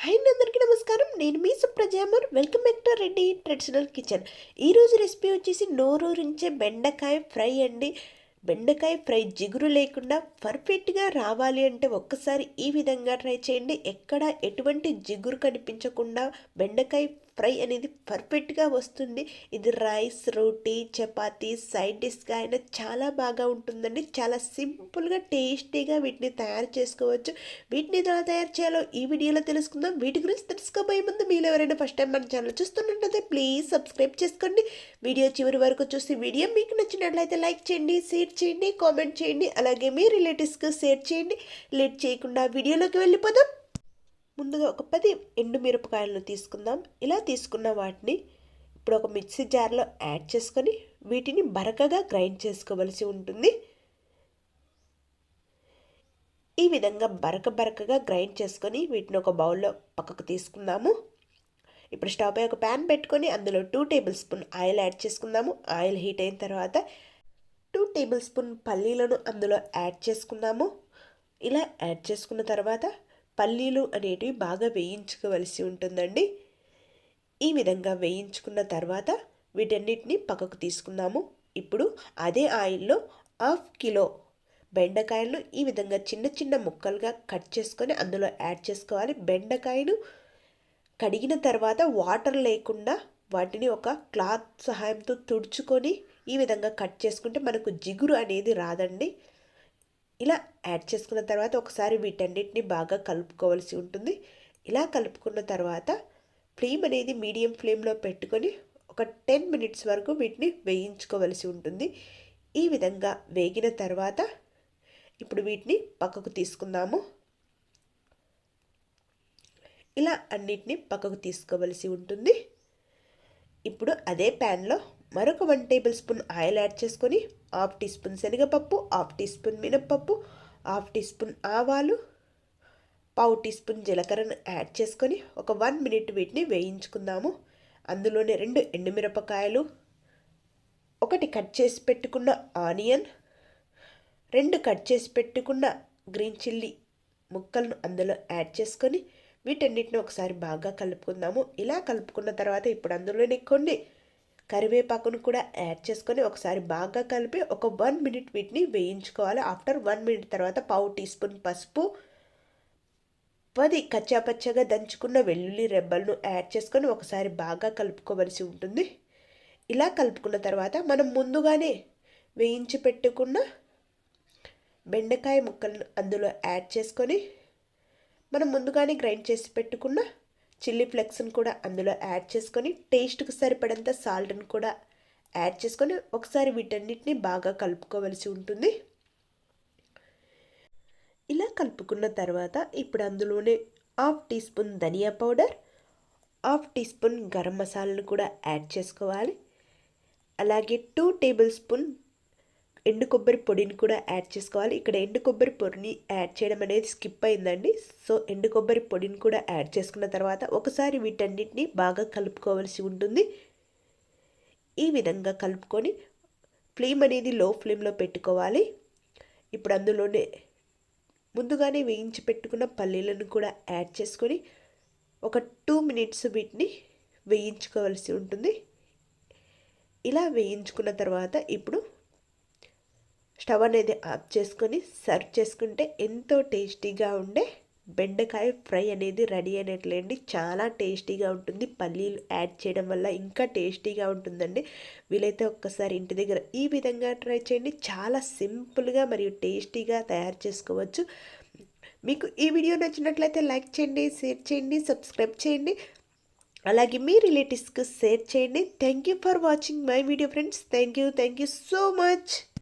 Hi అందరికీ నమస్కారం. నేను మీ సుప్రజామర్. Welcome back to Reddy traditional kitchen. ఈరోజు రెసిపీ వచ్చేసి నోరూరించే బెండకాయ ఫ్రై అండి. బెండకాయ ఫ్రై జిగురు లేకుండా పర్ఫెక్ట్గా రావాలి అంటే ఒక్కసారి ఈ విధంగా ట్రై చేయండి. ఎక్కడ ఎటువంటి జిగురు కనిపించకుండా బెండకాయ ఫ్రై అనేది పర్ఫెక్ట్గా వస్తుంది. ఇది రైస్, రోటీ, చపాతీ, సైడ్ డిష్గా అయినా చాలా బాగా ఉంటుందండి. చాలా సింపుల్గా టేస్టీగా వీటిని తయారు చేసుకోవచ్చు. వీటిని ఎలా తయారు చేయాలో ఈ వీడియోలో తెలుసుకుందాం. వీటి గురించి తెలుసుకోబోయే ముందు మీరు ఎవరైనా ఫస్ట్ టైం మన ఛానల్ చూస్తున్నట్లయితే ప్లీజ్ సబ్స్క్రైబ్ చేసుకోండి. వీడియో చివరి వరకు చూసి వీడియో మీకు నచ్చినట్లయితే లైక్ చేయండి, షేర్ చేయండి, కామెంట్ చేయండి. అలాగే మీ రిలేటివ్స్కి షేర్ చేయండి. లేట్ చేయకుండా వీడియోలోకి వెళ్ళిపోదాం. ముందుగా ఒక 10 ఎండుమిరపకాయలను తీసుకుందాం. ఇలా తీసుకున్న వాటిని ఇప్పుడు ఒక మిక్సీ జార్లో యాడ్ చేసుకొని వీటిని బరకగా గ్రైండ్ చేసుకోవలసి ఉంటుంది. ఈ విధంగా బరకగా గ్రైండ్ చేసుకొని వీటిని ఒక బౌల్లో పక్కకు తీసుకుందాము. ఇప్పుడు స్టవ్ పై ఒక ప్యాన్ పెట్టుకొని అందులో 2 టేబుల్ స్పూన్ ఆయిల్ యాడ్ చేసుకుందాము. ఆయిల్ హీట్ అయిన తర్వాత 2 టేబుల్ స్పూన్ పల్లీలను అందులో యాడ్ చేసుకుందాము. ఇలా యాడ్ చేసుకున్న తర్వాత పల్లీలు అనేటివి బాగా వేయించుకోవలసి ఉంటుందండి. ఈ విధంగా వేయించుకున్న తర్వాత వీటన్నిటిని పక్కకు తీసుకుందాము. ఇప్పుడు అదే ఆయిల్లో 1/2 కిలో బెండకాయలను ఈ విధంగా చిన్న చిన్న ముక్కలుగా కట్ చేసుకొని అందులో యాడ్ చేసుకోవాలి. బెండకాయను కడిగిన తర్వాత వాటర్ లేకుండా వాటిని ఒక క్లాత్ సహాయంతో తుడుచుకొని ఈ విధంగా కట్ చేసుకుంటే మనకు జిగురు అనేది రాదండి. ఇలా యాడ్ చేసుకున్న తర్వాత ఒకసారి వీటన్నిటిని బాగా కలుపుకోవాల్సి ఉంటుంది. ఇలా కలుపుకున్న తర్వాత ఫ్లేమ్ అనేది మీడియం ఫ్లేమ్లో పెట్టుకొని ఒక 10 మినిట్స్ వరకు వీటిని వేయించుకోవలసి ఉంటుంది. ఈ విధంగా వేగిన తర్వాత ఇప్పుడు వీటిని పక్కకు తీసుకుందాము. ఇలా అన్నిటిని పక్కకు తీసుకోవలసి ఉంటుంది. ఇప్పుడు అదే ప్యాన్లో మరొక 1 టేబుల్ స్పూన్ ఆయిల్ యాడ్ చేసుకొని 1/2 టీ స్పూన్ శనగపప్పు, 1/2 టీ స్పూన్ మినప్పప్పు, 1/2 టీ స్పూన్ ఆవాలు, 1/2 టీ స్పూన్ జీలకర్రను యాడ్ చేసుకొని ఒక 1 మినిట్ వీటిని వేయించుకుందాము. అందులోనే 2 ఎండుమిరపకాయలు, 1 కట్ చేసి పెట్టుకున్న ఆనియన్, 2 కట్ చేసి పెట్టుకున్న గ్రీన్ చిల్లీ ముక్కలను అందులో యాడ్ చేసుకొని వీటన్నిటిని ఒకసారి బాగా కలుపుకుందాము. ఇలా కలుపుకున్న తర్వాత ఇప్పుడు అందులోనే కొన్ని కరివేపాకును కూడా యాడ్ చేసుకొని ఒకసారి బాగా కలిపి ఒక 1 మినిట్ వీటిని వేయించుకోవాలి. ఆఫ్టర్ 1 మినిట్ తర్వాత 1/2 టీ స్పూన్ పసుపు, 10 కచ్చాపచ్చగా దంచుకున్న వెల్లుల్లి రెబ్బలను యాడ్ చేసుకొని ఒకసారి బాగా కలుపుకోవలసి ఉంటుంది. ఇలా కలుపుకున్న తర్వాత మనం ముందుగానే వేయించి పెట్టుకున్న బెండకాయ ముక్కలను అందులో యాడ్ చేసుకొని మనం ముందుగానే గ్రైండ్ చేసి పెట్టుకున్న చిల్లీ ఫ్లేక్స్ని కూడా అందులో యాడ్ చేసుకొని టేస్ట్కి సరిపడంత సాల్ట్ని కూడా యాడ్ చేసుకొని ఒకసారి వీటన్నిటిని బాగా కలుపుకోవలసి ఉంటుంది. ఇలా కలుపుకున్న తర్వాత ఇప్పుడు అందులోనే 1/2 టీ స్పూన్ ధనియా పౌడర్, 1/2 టీ స్పూన్ గరం మసాలాను కూడా యాడ్ చేసుకోవాలి. అలాగే 2 టేబుల్ స్పూన్ ఎండు కొబ్బరి పొడిని కూడా యాడ్ చేసుకోవాలి. ఇక్కడ ఎండు కొబ్బరి పొడిని యాడ్ చేయడం అనేది స్కిప్ అయిందండి. సో ఎండు కొబ్బరి పొడిని కూడా యాడ్ చేసుకున్న తర్వాత ఒకసారి వీటన్నిటిని బాగా కలుపుకోవాల్సి ఉంటుంది. ఈ విధంగా కలుపుకొని ఫ్లేమ్ అనేది లో ఫ్లేమ్లో పెట్టుకోవాలి. ఇప్పుడు అందులోనే ముందుగానే వేయించి పెట్టుకున్న పల్లీలను కూడా యాడ్ చేసుకొని ఒక 2 మినిట్స్ వీటిని వేయించుకోవాల్సి ఉంటుంది. ఇలా వేయించుకున్న తర్వాత ఇప్పుడు స్టవ్ అనేది ఆఫ్ చేసుకొని సర్వ్ చేసుకుంటే ఎంతో టేస్టీగా ఉండే బెండకాయ ఫ్రై అనేది రెడీ అయినట్లేండి. చాలా టేస్టీగా ఉంటుంది. పల్లీలు యాడ్ చేయడం వల్ల ఇంకా టేస్టీగా ఉంటుందండి. వీలైతే ఒక్కసారి ఇంటి దగ్గర ఈ విధంగా ట్రై చేయండి. చాలా సింపుల్గా మరియు టేస్టీగా తయారు చేసుకోవచ్చు. మీకు ఈ వీడియో నచ్చినట్లయితే లైక్ చేయండి, షేర్ చేయండి, సబ్స్క్రైబ్ చేయండి. అలాగే మీ రిలేటివ్స్కి షేర్ చేయండి. Thank you for watching my video friends. Thank you so much.